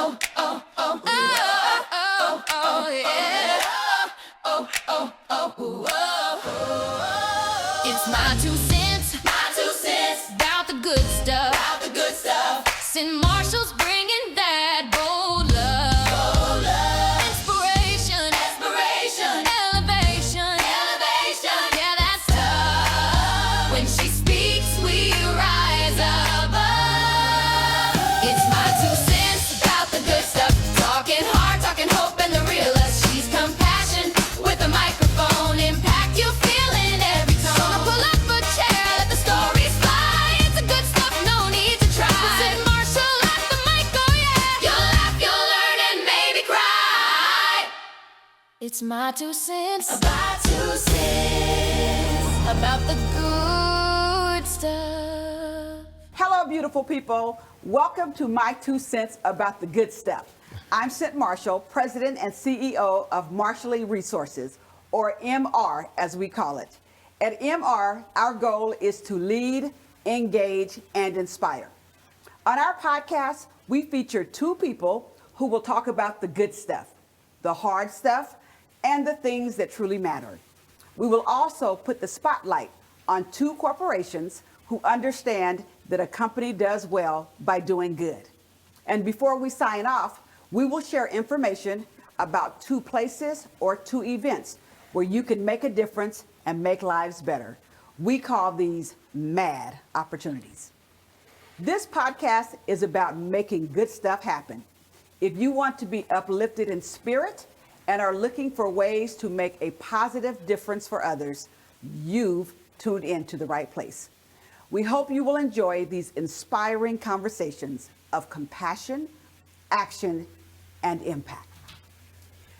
It's my 2 cents, about the good stuff. St. Marshall's bringing that bold love. Inspiration, elevation. Yeah, that's tough. When she speaks, we rise above. It's my 2 cents, about the good stuff. Talking hard, talking hope, and the real us. She's compassion with a microphone. Impact you feel in every tone. So now pull up a chair, let the stories fly. It's the good stuff, no need to try. St. Marshall at the mic, oh yeah. You'll laugh, you'll learn, and maybe cry. It's my 2 cents, about the good stuff. Hello, beautiful people. Welcome to my 2 cents about the good stuff. I'm St. Marshall, President and CEO of Marshalling Resources, or MR as we call it. At MR, our goal is to lead, engage, and inspire. On our podcast, we feature 2 people who will talk about the good stuff, the hard stuff, and the things that truly matter. We will also put the spotlight on 2 corporations who understand that a company does well by doing good. And before we sign off, we will share information about 2 places or 2 events where you can make a difference and make lives better. We call these MAD opportunities. This podcast is about making good stuff happen. If you want to be uplifted in spirit and are looking for ways to make a positive difference for others, you've tuned into the right place. We hope you will enjoy these inspiring conversations of compassion, action, and impact.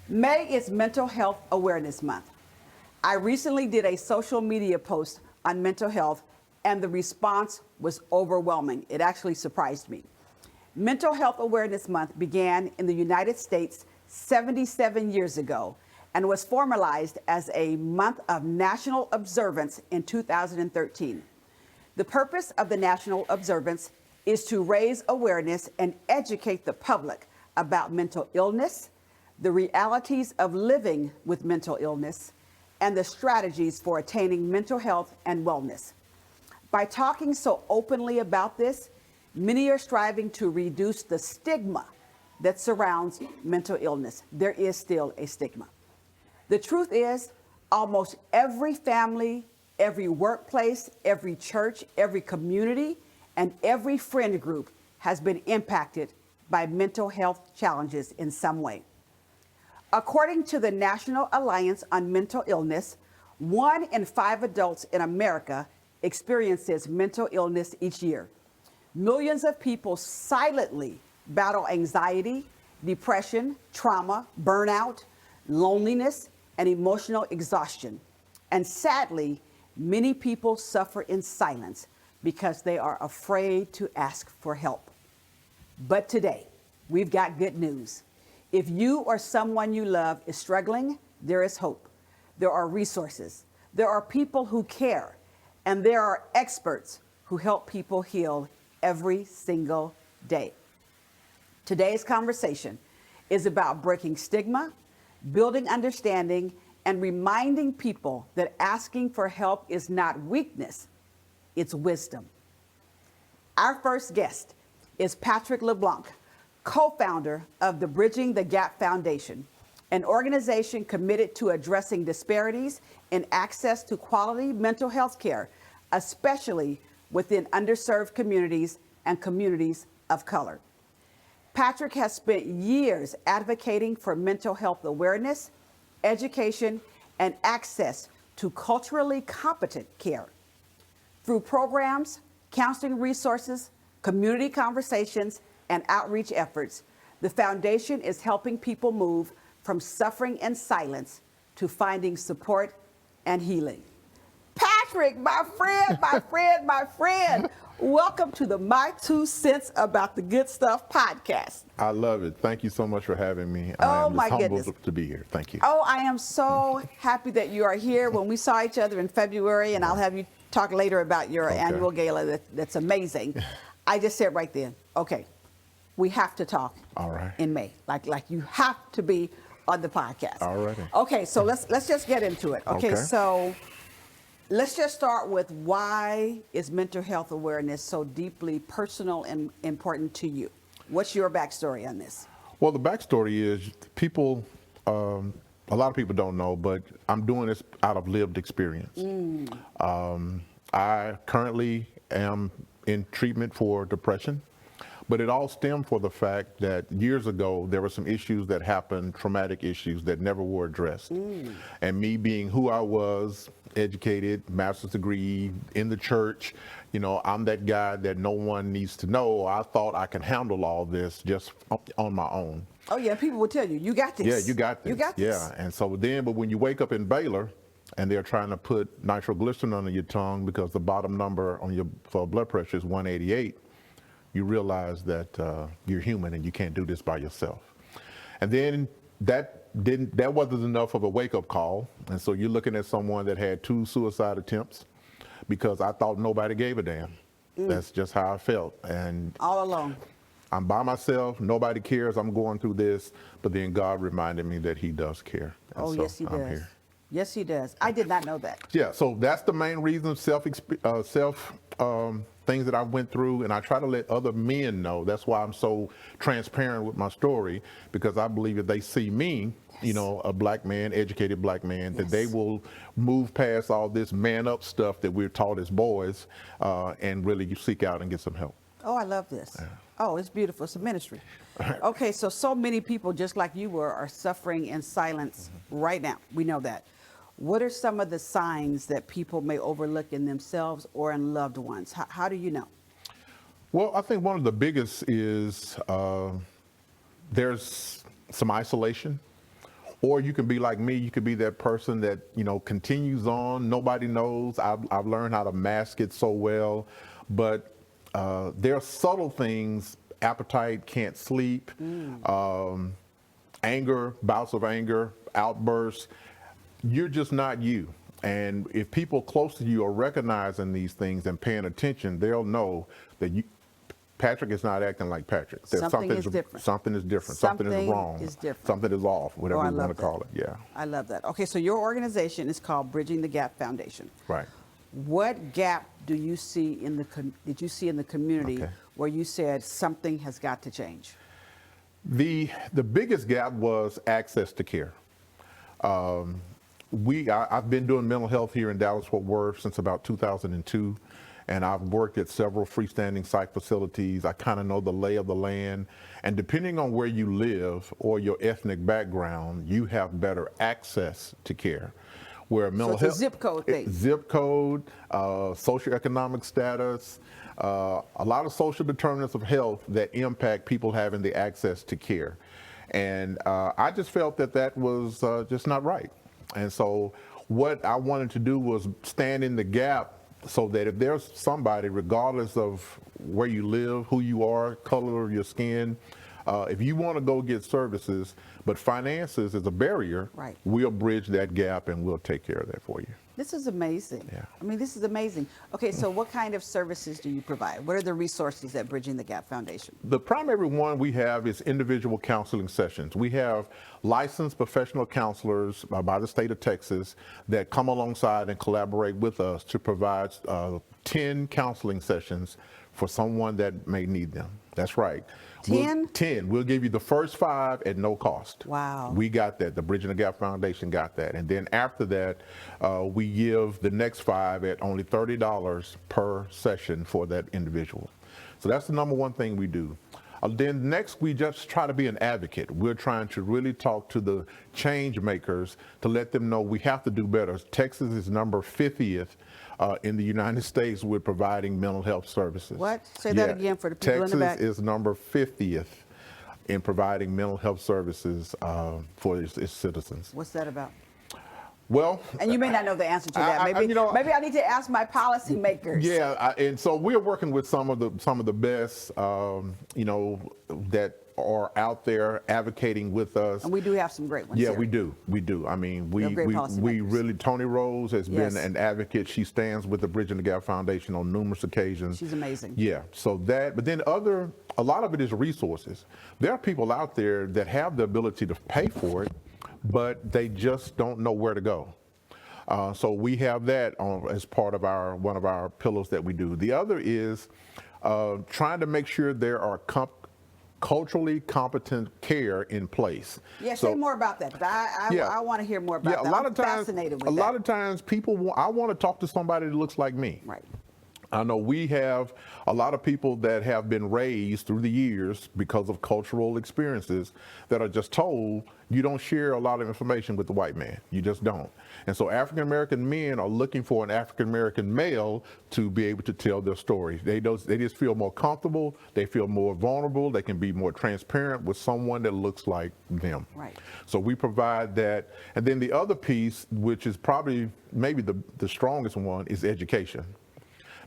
May is Mental Health Awareness Month. I recently did a social media post on mental health, and the response was overwhelming. It actually surprised me. Mental Health Awareness Month began in the United States 77 years ago and was formalized as a month of national observance in 2013. The purpose of the national observance is to raise awareness and educate the public about mental illness, the realities of living with mental illness, and the strategies for attaining mental health and wellness. By talking so openly about this, many are striving to reduce the stigma that surrounds mental illness. There is still a stigma. The truth is, almost every family, every workplace, every church, every community, and every friend group has been impacted by mental health challenges in some way. According to the National Alliance on Mental Illness, 1 in 5 adults in America experiences mental illness each year. Millions of people silently battle anxiety, depression, trauma, burnout, loneliness, and emotional exhaustion. And sadly, many people suffer in silence because they are afraid to ask for help. But today, we've got good news. If you or someone you love is struggling, there is hope. There are resources. There are people who care. And there are experts who help people heal every single day. Today's conversation is about breaking stigma, building understanding, and reminding people that asking for help is not weakness, it's wisdom. Our first guest is Patrick LeBlanc, co-founder of the Bridging the Gap Foundation, an organization committed to addressing disparities in access to quality mental health care, especially within underserved communities and communities of color. Patrick has spent years advocating for mental health awareness, education, and access to culturally competent care. Through programs, counseling resources, community conversations, and outreach efforts, the foundation is helping people move from suffering in silence to finding support and healing. Patrick, my friend, welcome to the My 2 Cents About the Good Stuff podcast. I love it. Thank you so much for having me. Oh, I'm my just goodness. humbled to be here. Thank you. Oh, I am so happy that you are here. When we saw each other in February, and I'll have you talk later about your annual gala, that's amazing. I just said right then, okay, we have to talk. All right. In May, like you have to be on the podcast. All righty. Okay, so let's just get into it. Okay, Okay. so let's just start with, why is mental health awareness so deeply personal and important to you? What's your backstory on this? Well, the backstory is people, a lot of people don't know, but I'm doing this out of lived experience. I currently am in treatment for depression, but it all stemmed for the fact that years ago there were some issues that happened, traumatic issues that never were addressed. And me being who I was, educated, master's degree, in the church, you know, I'm that guy that no one needs to know. I thought I could handle all this just on my own. Oh yeah, people will tell you, you got this. Yeah, you got this. You got this. Yeah, and so then, but when you wake up in Baylor and they're trying to put nitroglycerin under your tongue because the bottom number on your for blood pressure is 188, you realize that you're human and you can't do this by yourself. And then that wasn't enough of a wake-up call, and so you're looking at someone that had 2 suicide attempts because I thought nobody gave a damn. That's just how I felt. And All alone. I'm by myself, nobody cares, I'm going through this, but then God reminded me that he does care. And Oh, so yes, he I'm does. here. Yes, he does. I did not know that. Yeah, so that's the main reason, things that I went through, and I try to let other men know. That's why I'm so transparent with my story, because I believe if they see me, you know, a black man, educated black man, that they will move past all this man up stuff that we're taught as boys and really seek out and get some help. Oh, I love this. Oh, it's beautiful. It's a ministry. Okay, so many people, just like you were, are suffering in silence right now. We know that. What are some of the signs that people may overlook in themselves or in loved ones? How do you know? Well, I think one of the biggest is there's some isolation. Or you can be like me, you could be that person that, you know, continues on, nobody knows. I've learned how to mask it so well, but there are subtle things, appetite, can't sleep, anger, bouts of anger, outbursts. You're just not you. And if people close to you are recognizing these things and paying attention, they'll know that Patrick is not acting like Patrick. Something is different. Something is different. Something is wrong. Something is different. Something is off, whatever you want to that. call it. Yeah. I love that. Okay, so your organization is called Bridging the Gap Foundation. Right. What gap do you see in did you see in the community Okay. where you said something has got to change? The biggest gap was access to care. I've been doing mental health here in Dallas-Fort Worth since about 2002, and I've worked at several freestanding psych facilities. I kind of know the lay of the land, and depending on where you live or your ethnic background, you have better access to care. Where mental it's a health, zip code thing. Zip code, socioeconomic status, a lot of social determinants of health that impact people having the access to care. And I just felt that was just not right. And so what I wanted to do was stand in the gap so that if there's somebody, regardless of where you live, who you are, color of your skin, if you want to go get services, but finances is a barrier, Right. we'll bridge that gap and we'll take care of that for you. This is amazing. Yeah. I mean, this is amazing. Okay, so what kind of services do you provide? What are the resources at Bridging the Gap Foundation? The primary one we have is individual counseling sessions. We have licensed professional counselors by the state of Texas that come alongside and collaborate with us to provide 10 counseling sessions for someone that may need them. That's right. 10? 10. We'll give you the first 5 at no cost. Wow. We got that. The Bridging the Gap Foundation got that. And then after that, we give the next 5 at only $30 per session for that individual. So that's the number one thing we do. Then next, we just try to be an advocate. We're trying to really talk to the change makers to let them know we have to do better. Texas is number 50th in the United States with providing mental health services. What? Say that again for the people in the back. Texas is number 50th in providing mental health services for its citizens. What's that about? Well, And you may not know the answer to that. I- Maybe, you know, maybe I need to ask my policymakers. yeah, and so we're working with some of the best, that are out there advocating with us. And we do have some great ones Yeah, here. we do. I mean, They're great we policymakers. really, Tony Rose has Yes. been an advocate. She stands with the Bridging the Gap Foundation on numerous occasions. She's amazing. Yeah, so but then a lot of it is resources. There are people out there that have the ability to pay for it, but they just don't know where to go. So we have that as part of one of our pillars that we do. The other is trying to make sure there are culturally competent care in place. Yeah, So- say more about that. I want to hear more about yeah, that. a lot I'm of times, fascinated with a that. lot of times people I want to talk to somebody that looks like me. Right. I know we have a lot of people that have been raised through the years because of cultural experiences that are just told you don't share a lot of information with the white man. You just don't. And so African American men are looking for an African American male to be able to tell their story. They just feel more comfortable. They feel more vulnerable. They can be more transparent with someone that looks like them. Right. So we provide that. And then the other piece, which is probably maybe the strongest one, is education.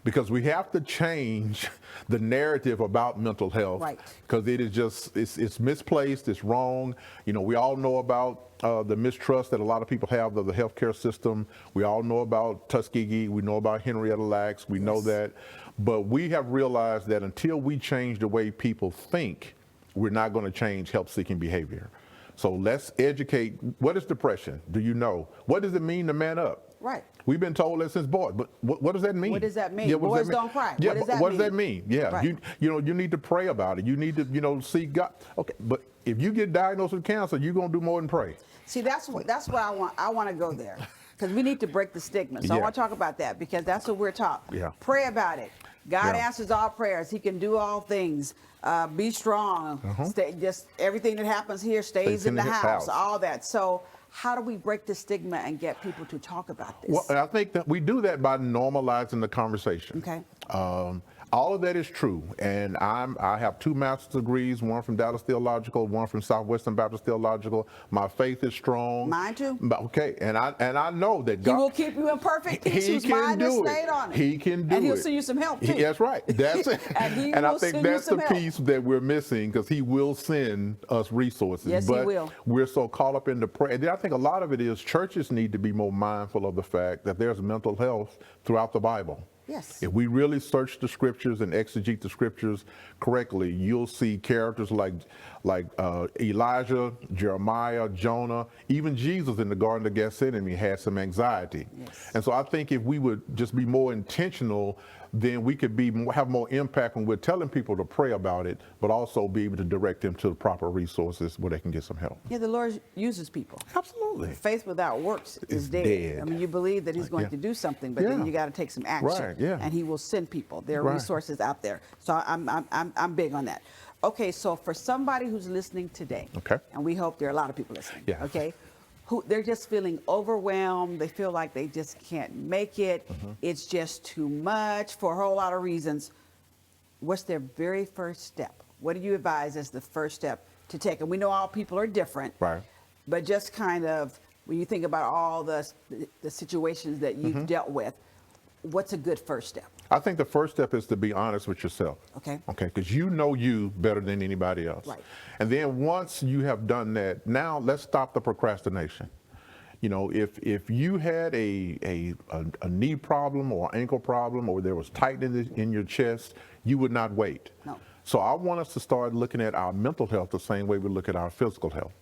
Because we have to change the narrative about mental health, Right. because it is just it's misplaced, it's wrong. We all know about the mistrust that a lot of people have of the healthcare system. We all know about Tuskegee, we know about Henrietta Lacks, we know that, but we have realized that until we change the way people think, we're not going to change help-seeking behavior. So let's educate. What is depression? Do you know? What does it mean to man up? Right. We've been told that since boys, but what does that mean? What does that mean? Yeah, what does Boys that mean? don't cry. Yeah, What does but that what does mean? that mean? Yeah, Right. you need to pray about it. You need to seek God. Okay, but if you get diagnosed with cancer, you're gonna do more than pray. See, that's where I want to go there, because we need to break the stigma. So I Yeah. want to talk about that, because that's what we're taught. Yeah. Pray about it. God Yeah. answers all prayers. He can do all things. Be strong. Stay, just everything that happens here stays in the house. All that. So how do we break the stigma and get people to talk about this? Well, I think that we do that by normalizing the conversation. Okay. All of that is true, and I have 2 master's degrees, one from Dallas Theological, one from Southwestern Baptist Theological. My faith is strong. Mine too. Okay, and I know that He God will keep you in perfect peace He whose can mind is do stayed it. on it. He can do it. And he'll send you some help too. That's right. That's it. And he I will think send you that's some the help. piece that we're missing, because he will send us resources. Yes, he but will. We're so caught up in the prayer. And then I think a lot of it is churches need to be more mindful of the fact that there's mental health throughout the Bible. Yes. If we really search the scriptures and exegete the scriptures correctly, you'll see characters like Elijah, Jeremiah, Jonah, even Jesus in the Garden of Gethsemane had some anxiety. Yes. And so I think if we would just be more intentional, then we could have more impact when we're telling people to pray about it, but also be able to direct them to the proper resources where they can get some help. Yeah, the Lord uses people. Absolutely. Faith without works is It's dead. dead. I mean, you believe that he's going Yeah. to do something, but then Yeah. you got to take some action. Right, yeah. And he will send people. There are Right. resources out there. So I'm big on that. Okay, so for somebody who's listening today, Okay. and we hope there are a lot of people listening, Yeah. okay, who they're just feeling overwhelmed, they feel like they just can't make it, Mm-hmm. it's just too much for a whole lot of reasons. What's their very first step? What do you advise as the first step to take? And we know all people are different, Right. but just kind of when you think about all the situations that you've Mm-hmm. dealt with, what's a good first step? I think the first step is to be honest with yourself. Okay. Okay, because you know you better than anybody else. Right. And then once you have done that, now let's stop the procrastination. If you had a knee problem or ankle problem, or there was tightness in your chest, you would not wait. No. So I want us to start looking at our mental health the same way we look at our physical health.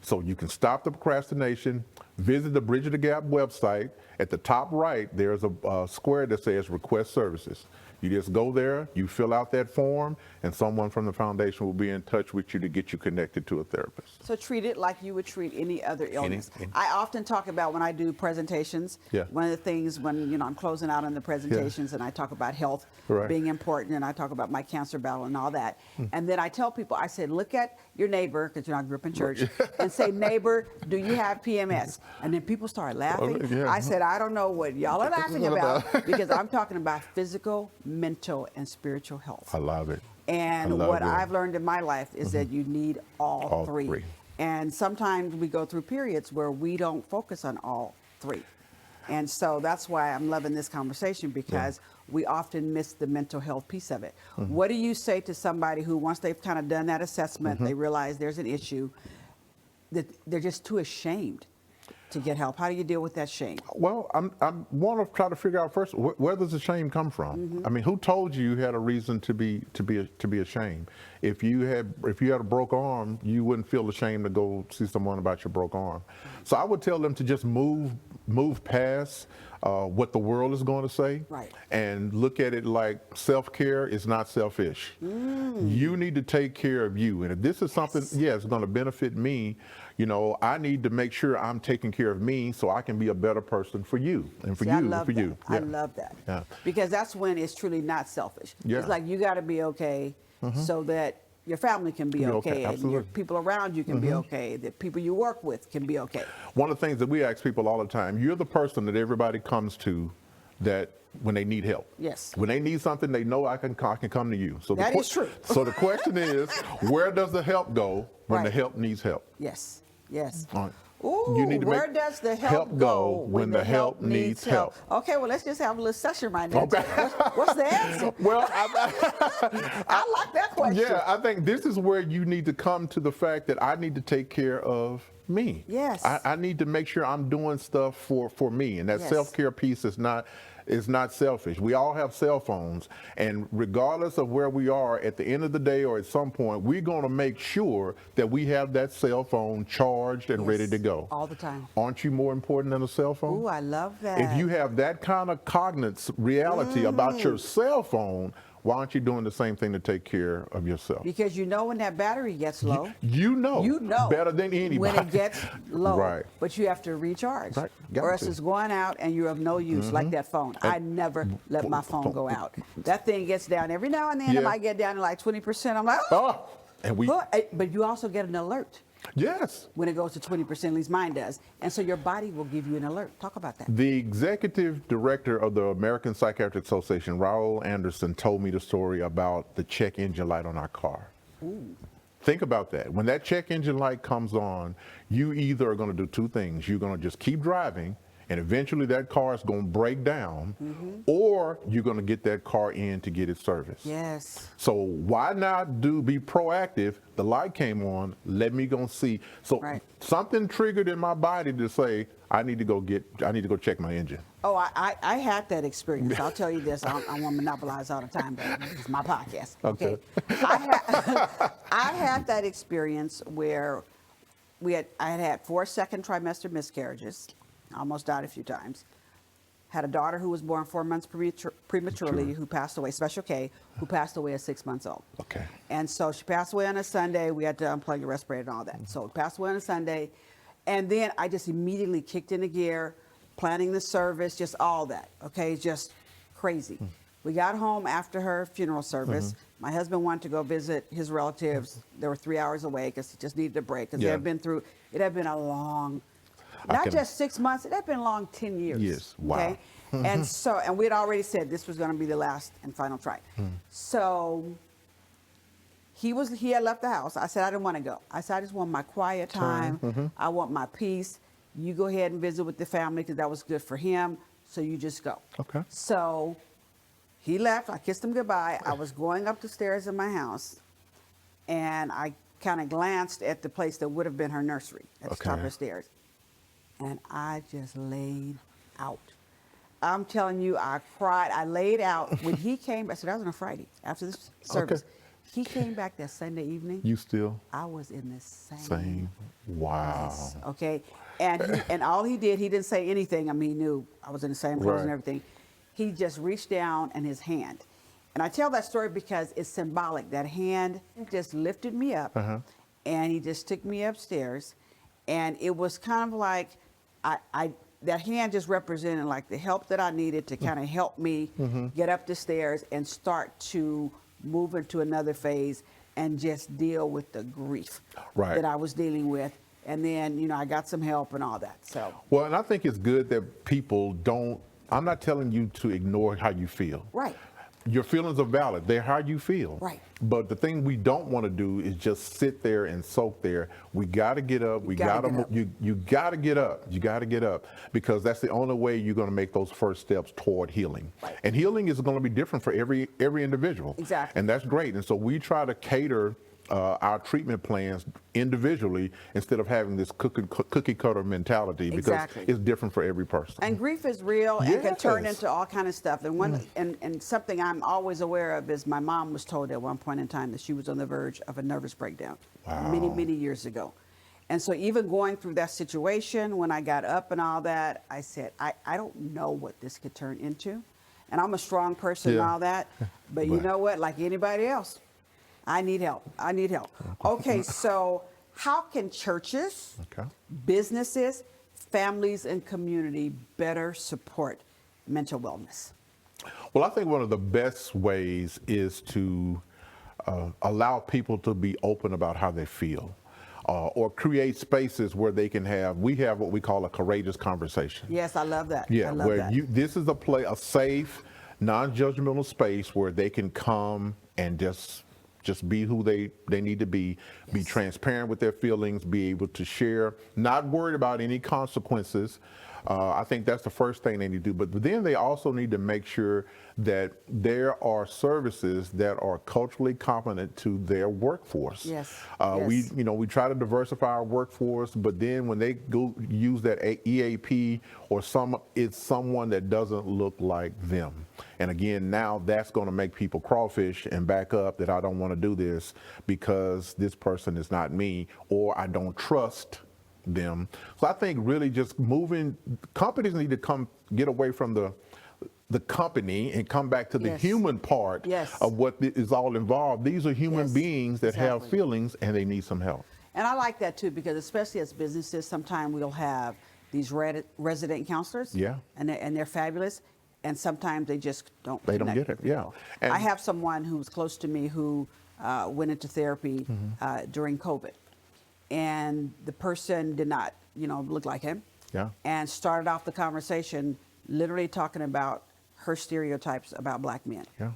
So you can stop the procrastination, visit the Bridge of the Gap website. At the top right, there's a square that says request services. You just go there, you fill out that form, and someone from the foundation will be in touch with you to get you connected to a therapist. So treat it like you would treat any other illness. any- I often talk about when I do presentations, Yeah. one of the things when I'm closing out on the presentations and I talk about health Right. being important, and I talk about my cancer battle and all that. And then I tell people, I said, look at your neighbor, because I grew up in church, and say, neighbor, do you have PMS? And then people start laughing. Yeah. I said, I don't know what y'all are laughing about, because I'm talking about physical, mental, and spiritual health. I love it. And I love what it. I've learned in my life is that you need all All three. three. And sometimes we go through periods where we don't focus on all 3. And so that's why I'm loving this conversation, because we often miss the mental health piece of it. What do you say to somebody who, once they've kind of done that assessment, they realize there's an issue, that they're just too ashamed to get help? How do you deal with that shame? Well, I want to try to figure out first, where does the shame come from? I mean, who told you had a reason to be ashamed? If you had a broke arm, you wouldn't feel ashamed to go see someone about your broke arm. So I would tell them to just move past what the world is going to say, Right. and look at it like self-care is not selfish. You need to take care of you, and if this is something, it's going to benefit me, I need to make sure I'm taking care of me so I can be a better person for you and for See, you I and love for that. you. I love that. Yeah. Because that's when it's truly not selfish. Yeah. It's like you got to be okay so that your family can be okay, and your absolutely. people around you can be okay, the people you work with can be okay. One of the things that we ask people all the time, you're the person that everybody comes to that when they need help. Yes. When they need something, they know I can come to you. So That is true. So the question is, where does the help go when the Right. help needs help? Yes, yes. All right. Ooh, You need to where make does the help go when the help needs help? Okay, well, let's just have a little session right now. Okay. What's the answer? Well, I like that question. yeah, I think this is where you need to come to the fact that I need to take care of me. Yes. I need to make sure I'm doing stuff for me, and that Yes. self-care piece is not selfish. We all have cell phones, and regardless of where we are, at the end of the day or at some point, we're going to make sure that we have that cell phone charged and ready to go. All the time. Aren't you more important than a cell phone? Ooh, I love that. If you have that kind of cognizant reality about your cell phone, why aren't you doing the same thing to take care of yourself? Because when that battery gets low, You know better than anybody when it gets low, Right. but you have to recharge, Right. Got or else to. it's going out and you're of no use, like that phone. I never let my phone go out. That thing gets down every now and then. It Yeah. might get down to like 20%. I'm like, oh. Oh, and we But you also get an alert yes. when it goes to 20%, at least mine does. And so your body will give you an alert. Talk about that. The executive director of the American Psychiatric Association, Raul Anderson, told me the story about the check engine light on our car. Think about that. When that check engine light comes on, you either are going to do two things. You're going to just keep driving, and eventually that car is going to break down, or you're going to get that car in to get it serviced. Yes. So why not be proactive? The light came on, let me go see. So Right. something triggered in my body to say, I need to go check my engine. Oh, I had that experience. I'll tell you this. I don't want to monopolize all the time, but it's my podcast. Okay. I had that experience where I had 4 second trimester miscarriages. Almost died a few times. Had a daughter who was born 4 months prematurely, who passed away, Special K, who passed away at 6 months old. Okay. And so she passed away on a Sunday. We had to unplug the respirator and all that. So passed away on a Sunday. And then I just immediately kicked into gear, planning the service, just all that. Okay, just crazy. We got home after her funeral service. My husband wanted to go visit his relatives. They were 3 hours away because he just needed a break. Because Yeah. it had been a long, I not can- just 6 months, it had been a long 10 years. Yes, wow. Okay? And we had already said this was going to be the last and final try. So he had left the house. I said, I didn't want to go. I said, I just want my quiet time. I want my peace. You go ahead and visit with the family because that was good for him. So you just go. Okay. So he left. I kissed him goodbye. I was going up the stairs in my house, and I kind of glanced at the place that would have been her nursery at the top of Okay. the stairs. And I just laid out. I'm telling you, I cried. I laid out. When he came back, so that was on a Friday after the service. He came back that Sunday evening. You still I was in the same. saying, wow. place, okay, and all he did, he didn't say anything. I mean, he knew I was in the same clothes and Right. everything. He just reached down and his hand, and I tell that story because it's symbolic. That hand just lifted me up, and he just took me upstairs, and it was kind of like that hand just represented like the help that I needed to kind of help me get up the stairs and start to move into another phase and just deal with the grief Right. that I was dealing with. And then, I got some help and all that. So, Well, and I think it's good that people don't, I'm not telling you to ignore how you feel. right. Your feelings are valid. They're how you feel. Right. But the thing we don't want to do is just sit there and soak there. We got to get up. We got to you got to get up. You got to get up, because that's the only way you're going to make those first steps toward healing. Right. And healing is going to be different for every individual. Exactly. And that's great. And so we try to cater our treatment plans individually instead of having this cookie cutter mentality, because Exactly. it's different for every person. And grief is real and can turn Yes. into all kind of stuff. And and something I'm always aware of is my mom was told at one point in time that she was on the verge of a nervous breakdown many years ago. And so even going through that situation, when I got up and all that, I said, I don't know what this could turn into. And I'm a strong person and all that. But you know what? Like anybody else, I need help. I need help. Okay, so how can churches, businesses, families, and community better support mental wellness? Well, I think one of the best ways is to allow people to be open about how they feel, or create spaces where they can we have what we call a courageous conversation. Yes, I love that. Yeah, I love where that. this is a safe, non-judgmental space where they can come and just be who they need to be transparent with their feelings, be able to share, not worried about any consequences. I think that's the first thing they need to do. But then they also need to make sure that there are services that are culturally competent to their workforce. Yes. We try to diversify our workforce, but then when they go use that EAP or it's someone that doesn't look like them. And again, now that's going to make people crawfish and back up, that I don't want to do this because this person is not me, or I don't trust them. So I think really just companies need to get away from the company and come back to the human part of what is all involved. These are human beings that have feelings, and they need some help. And I like that too, because especially as businesses, sometimes we'll have these resident counselors. Yeah. And they're fabulous. And sometimes they just don't. They don't get it. Yeah. And I have someone who's close to me who went into therapy during COVID. And the person did not, look like him. Yeah. And started off the conversation literally talking about her stereotypes about black men. Yeah.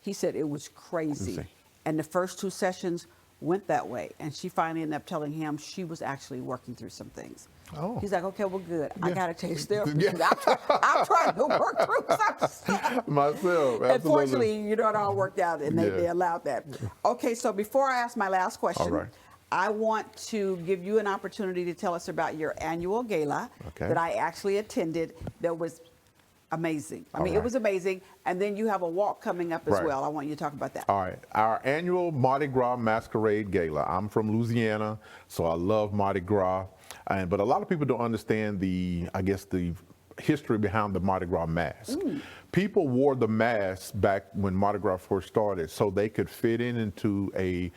He said it was crazy. And the first 2 sessions went that way. And she finally ended up telling him she was actually working through some things. Oh. He's like, okay, well, good. I got to take therapy. Yeah. I'm trying to work through some stuff. Myself, absolutely. Unfortunately, it all worked out, and they allowed that. Okay, so before I ask my last question, I want to give you an opportunity to tell us about your annual gala that I actually attended that was amazing. I mean, it was amazing. And then you have a walk coming up as well. I want you to talk about that. All right. Our annual Mardi Gras Masquerade Gala. I'm from Louisiana, so I love Mardi Gras. But a lot of people don't understand the history behind the Mardi Gras mask. People wore the mask back when Mardi Gras first started so they could fit into a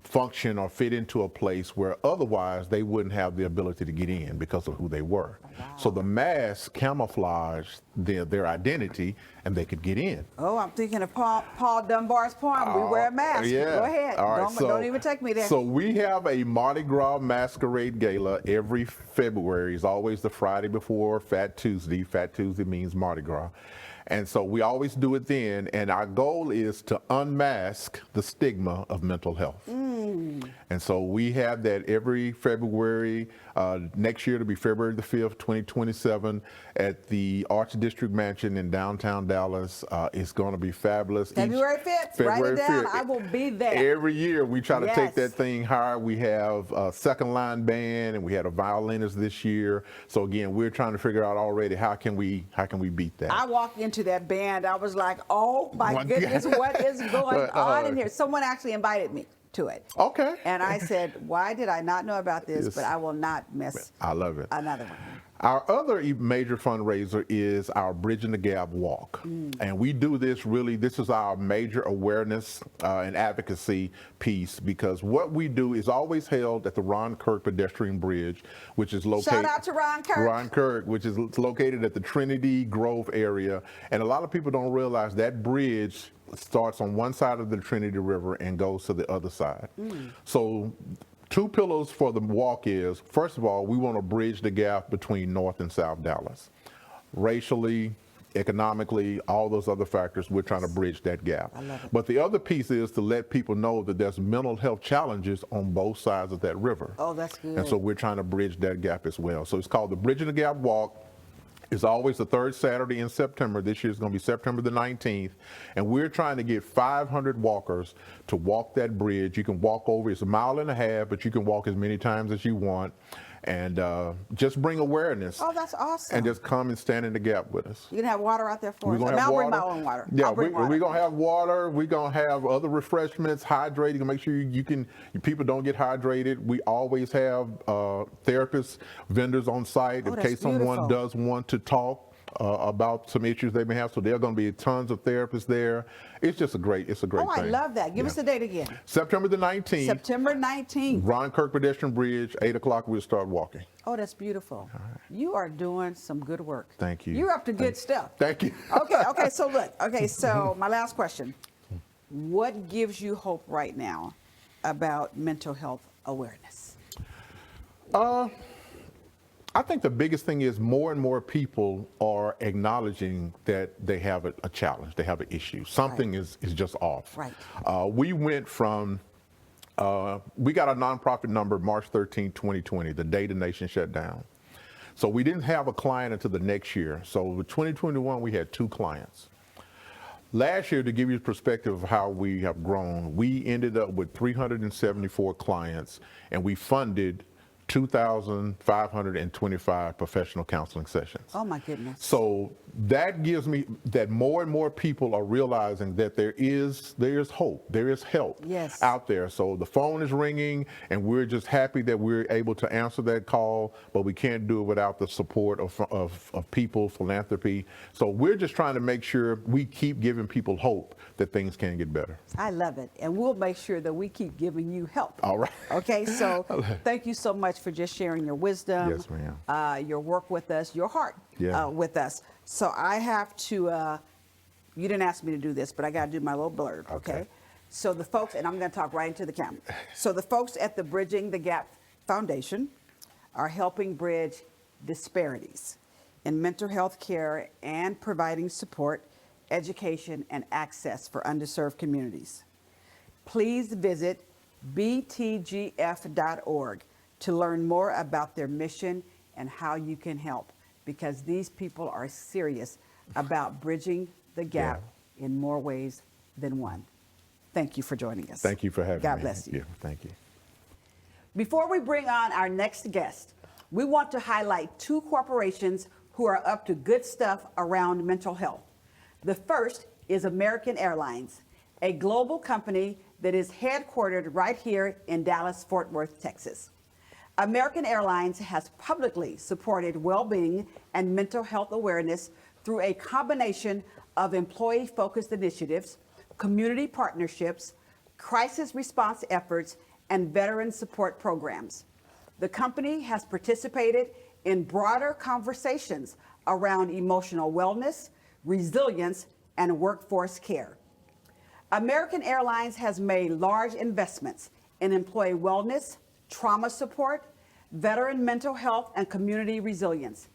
function or fit into a place where otherwise they wouldn't have the ability to get in because of who they were. Wow. So the mask camouflaged their identity, and they could get in. Oh, I'm thinking of Paul Dunbar's poem, We Wear a Mask. Yeah. Go ahead. Right. Don't even take me there. So we have a Mardi Gras Masquerade Gala every February. It's always the Friday before Fat Tuesday. Fat Tuesday means Mardi Gras. And so we always do it then, and our goal is to unmask the stigma of mental health. And so we have that every February. Next year, to be February the 5th, 2027, at the Arts District Mansion in downtown Dallas. It's going to be fabulous. February 5th, February write it down. 5th. I will be there. Every year we try to take that thing higher. We have a second line band, and we had a violinist this year. So again, we're trying to figure out already how can we beat that. I walked into that band. I was like, oh my goodness, what is going on in here? Someone actually invited me to it. Okay. And I said, why did I not know about this? But I will not miss another one. Our other major fundraiser is our Bridging the Gap Walk. And we do this this is our major awareness and advocacy piece, because what we do is always held at the Ron Kirk Pedestrian Bridge, which is located— Shout out to Ron Kirk. Ron Kirk, which is located at the Trinity Grove area. And a lot of people don't realize that bridge starts on one side of the Trinity River and goes to the other side. So 2 pillars for the walk is, first of all, we want to bridge the gap between North and South Dallas, racially, economically, all those other factors. We're trying to bridge that gap. I love it. But the other piece is to let people know that there's mental health challenges on both sides of that river. Oh, that's good. And so we're trying to bridge that gap as well. So it's called the Bridging the Gap Walk. It's always the third Saturday in September. This year is going to be September the 19th. And we're trying to get 500 walkers to walk that bridge. You can walk over, it's 1.5 miles, but you can walk as many times as you want. And just bring awareness. Oh, that's awesome. And just come and stand in the gap with us. You can have water out there for We're us. gonna I mean, have I'll bring water. my own water. Yeah, I'll bring water. we're gonna have water. We're gonna have other refreshments, hydrate. You can make sure people don't get hydrated. We always have therapists, vendors on site in that's case someone beautiful. does want to talk about some issues they may have. So there are going to be tons of therapists there. It's just a great Oh, thing. I love that. Give us the date again. September the 19th. September 19th. Ron Kirk Pedestrian Bridge, 8 o'clock, we'll start walking. Oh, that's beautiful. You are doing some good work. Thank you. You're up to good stuff. Thank you. Okay, so look. Okay, so my last question. What gives you hope right now about mental health awareness? I think the biggest thing is more and more people are acknowledging that they have a challenge, they have an issue. Something is just off. Right. We went from, we got our nonprofit number March 13, 2020, the day the nation shut down. So we didn't have a client until the next year. So with 2021, we had 2 clients. Last year, to give you a perspective of how we have grown, we ended up with 374 clients, and we funded 2,525 professional counseling sessions. Oh my goodness. So that gives me that more and more people are realizing that there is hope, there is help Yes. out there. So the phone is ringing, and we're just happy that we're able to answer that call, but we can't do it without the support of people, philanthropy. So we're just trying to make sure we keep giving people hope that things can get better. I love it. And we'll make sure that we keep giving you help. All right. Okay, so thank you so much for just sharing your wisdom, Yes, ma'am. Your work with us, your heart with us. So I have to, you didn't ask me to do this, but I got to do my little blurb, okay? So the folks, and I'm going to talk right into the camera. So the folks at the Bridging the Gap Foundation are helping bridge disparities in mental health care and providing support, education, and access for underserved communities. Please visit btgf.org to learn more about their mission and how you can help, because these people are serious about bridging the gap in more ways than one. Thank you for joining us. Thank you for having me. God bless you. Yeah, thank you. Before we bring on our next guest, we want to highlight 2 corporations who are up to good stuff around mental health. The first is American Airlines, a global company that is headquartered right here in Dallas-Fort Worth, Texas. American Airlines has publicly supported well-being and mental health awareness through a combination of employee-focused initiatives, community partnerships, crisis response efforts, and veteran support programs. The company has participated in broader conversations around emotional wellness, resilience, and workforce care. American Airlines has made large investments in employee wellness, trauma support, veteran mental health, and community resilience.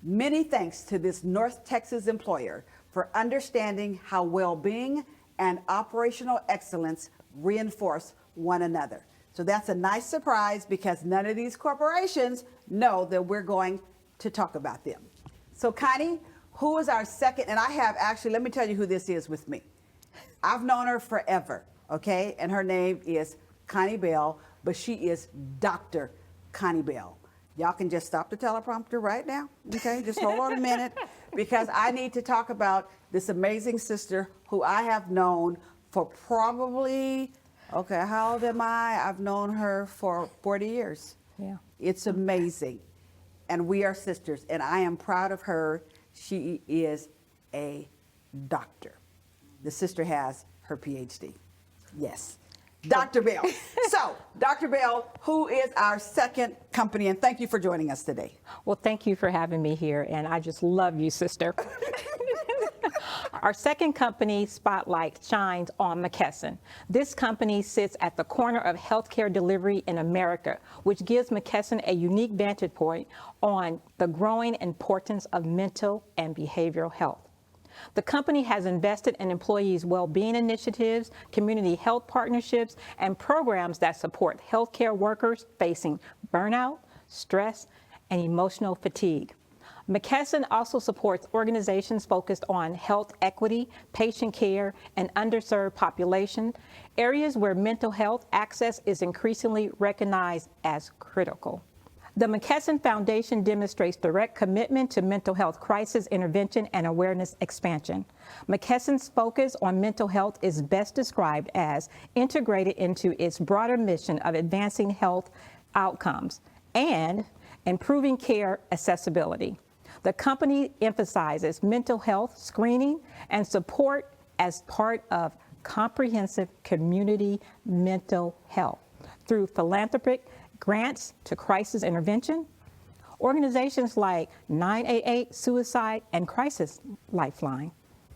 Many thanks to this North Texas employer for understanding how well-being and operational excellence reinforce one another. So that's a nice surprise, because none of these corporations know that we're going to talk about them. So Connie, who is our second, and I have actually, let me tell you who this is with me. I've known her forever, okay? And her name is Connie Bell, but she is Dr. Connie Bell. Y'all can just stop the teleprompter right now, okay? Just hold on a minute, because I need to talk about this amazing sister who I have known for probably, okay, how old am I? I've known her for 40 years. Yeah. It's amazing. And we are sisters, and I am proud of her. She is a doctor. The sister has her PhD. Yes. Dr. Bell. So, Dr. Bell, who is our second company, and thank you for joining us today. Well, thank you for having me here, and I just love you, sister. Our second company spotlight shines on McKesson. This company sits at the corner of healthcare delivery in America, which gives McKesson a unique vantage point on the growing importance of mental and behavioral health. The company has invested in employees' well-being initiatives, community health partnerships, and programs that support healthcare workers facing burnout, stress, and emotional fatigue. McKesson also supports organizations focused on health equity, patient care, and underserved population, areas where mental health access is increasingly recognized as critical. The McKesson Foundation demonstrates direct commitment to mental health crisis intervention and awareness expansion. McKesson's focus on mental health is best described as integrated into its broader mission of advancing health outcomes and improving care accessibility. The company emphasizes mental health screening and support as part of comprehensive community mental health through philanthropic grants to crisis intervention, organizations like 988 Suicide and Crisis Lifeline.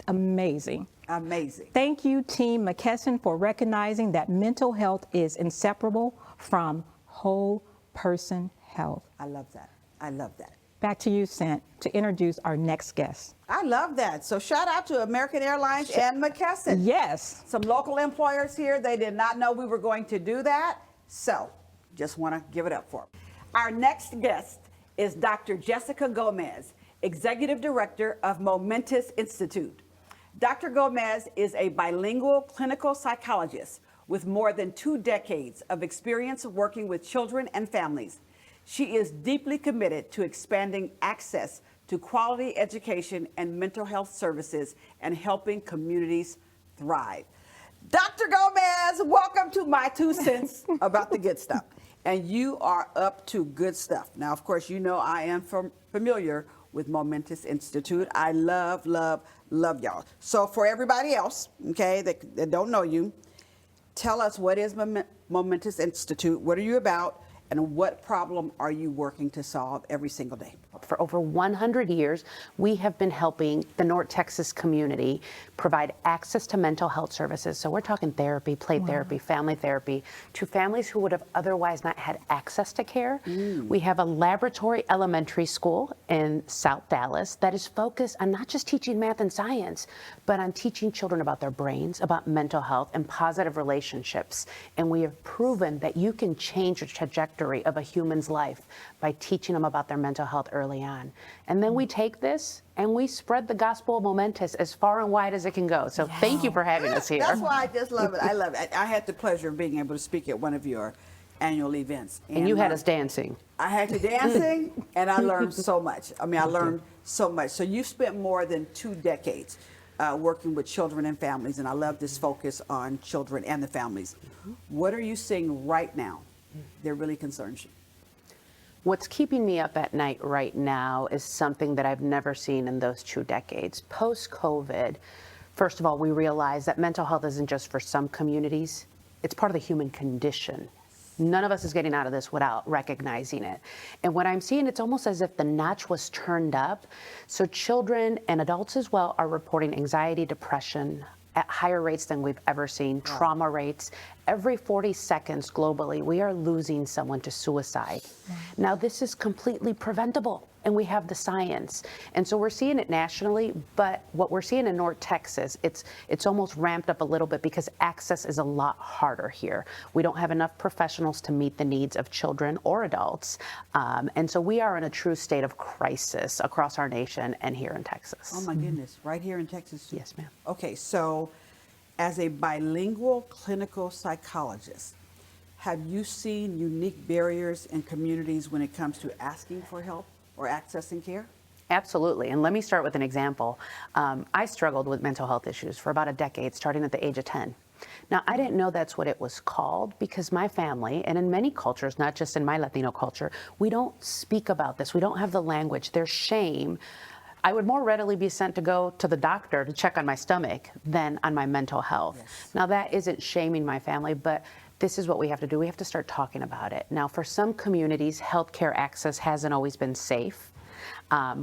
Amazing. Amazing. Thank you, Team McKesson, for recognizing that mental health is inseparable from whole person health. I love that. I love that. Back to you, Cent, to introduce our next guest. I love that. So shout out to American Airlines and McKesson. Yes. Some local employers here, they did not know we were going to do that. So just want to give it up for them. Our next guest is Dr. Jessica Gomez, Executive Director of Momentous Institute. Dr. Gomez is a bilingual clinical psychologist with more than 2 decades of experience working with children and families. She is deeply committed to expanding access to quality education and mental health services and helping communities thrive. Dr. Gomez, welcome to My 2 Cents About the Good Stuff. And you are up to good stuff. Now, of course, you know I am familiar with Momentous Institute. I love, love, love y'all. So for everybody else, okay, that don't know you, tell us, what is Momentous Institute? What are you about? And what problem are you working to solve every single day? For over 100 years, we have been helping the North Texas community provide access to mental health services. So we're talking therapy, play therapy, family therapy, to families who would have otherwise not had access to care. We have a laboratory elementary school in South Dallas that is focused on not just teaching math and science, but on teaching children about their brains, about mental health, and positive relationships. And we have proven that you can change the trajectory of a human's life by teaching them about their mental health early on. And then we take this and we spread the gospel of Momentous as far and wide as it can go. So thank you for having us here. That's why I just love it. I love it. I had the pleasure of being able to speak at one of your annual events. And you had us dancing. I had to dancing, and I learned so much. I mean, I learned so much. So you spent more than 2 decades working with children and families, and I love this focus on children and the families. What are you seeing right now that really concerns you? What's keeping me up at night right now is something that I've never seen in those 2 decades. Post-COVID, first of all, we realized that mental health isn't just for some communities. It's part of the human condition. None of us is getting out of this without recognizing it. And what I'm seeing, it's almost as if the notch was turned up. So children and adults as well are reporting anxiety, depression at higher rates than we've ever seen, trauma rates. Every 40 seconds globally, we are losing someone to suicide. Now, this is completely preventable, and we have the science. And so we're seeing it nationally, but what we're seeing in North Texas, it's almost ramped up a little bit because access is a lot harder here. We don't have enough professionals to meet the needs of children or adults. And so we are in a true state of crisis across our nation and here in Texas. Oh my goodness, right here in Texas too? Yes, ma'am. Okay, so as a bilingual clinical psychologist, have you seen unique barriers in communities when it comes to asking for help or accessing care? Absolutely. And let me start with an example. I struggled with mental health issues for about a decade, starting at the age of 10. Now, I didn't know that's what it was called because my family, and in many cultures, not just in my Latino culture, we don't speak about this. We don't have the language. There's shame. I would more readily be sent to go to the doctor to check on my stomach than on my mental health. Yes. Now, that isn't shaming my family, but this is what we have to do. We have to start talking about it. Now, for some communities, healthcare access hasn't always been safe.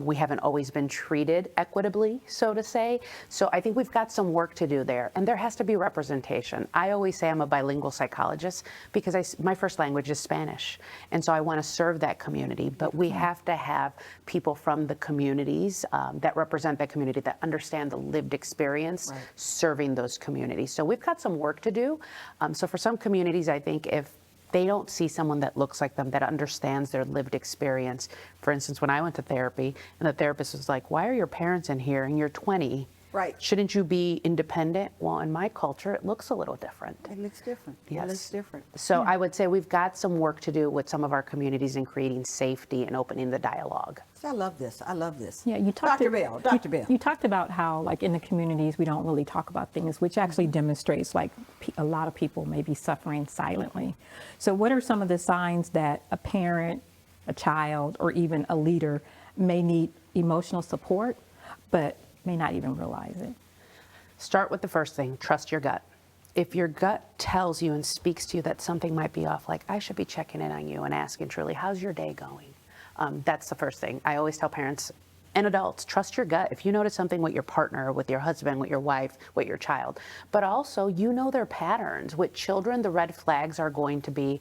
We haven't always been treated equitably, so to say. So I think we've got some work to do there, and there has to be representation. I always say I'm a bilingual psychologist because my first language is Spanish, and so I want to serve that community, but we have to have people from the communities that represent that community, that understand the lived experience serving those communities. So we've got some work to do. So for some communities, I think if they don't see someone that looks like them, that understands their lived experience. For instance, when I went to therapy, and the therapist was like, why are your parents in here and you're 20? Right. Shouldn't you be independent? Well, in my culture, it looks a little different. It looks different. Yes. It looks different. So I would say we've got some work to do with some of our communities in creating safety and opening the dialogue. I love this. I love this. Yeah, you talked Dr. Bell. You talked about how, like, in the communities, we don't really talk about things, which actually demonstrates, like, a lot of people may be suffering silently. So what are some of the signs that a parent, a child, or even a leader may need emotional support, but may not even realize it? Start with the first thing, trust your gut. If your gut tells you and speaks to you that something might be off, like, I should be checking in on you and asking truly, how's your day going? That's the first thing. I always tell parents and adults, trust your gut. If you notice something with your partner, with your husband, with your wife, with your child, but also you know their patterns. With children, the red flags are going to be,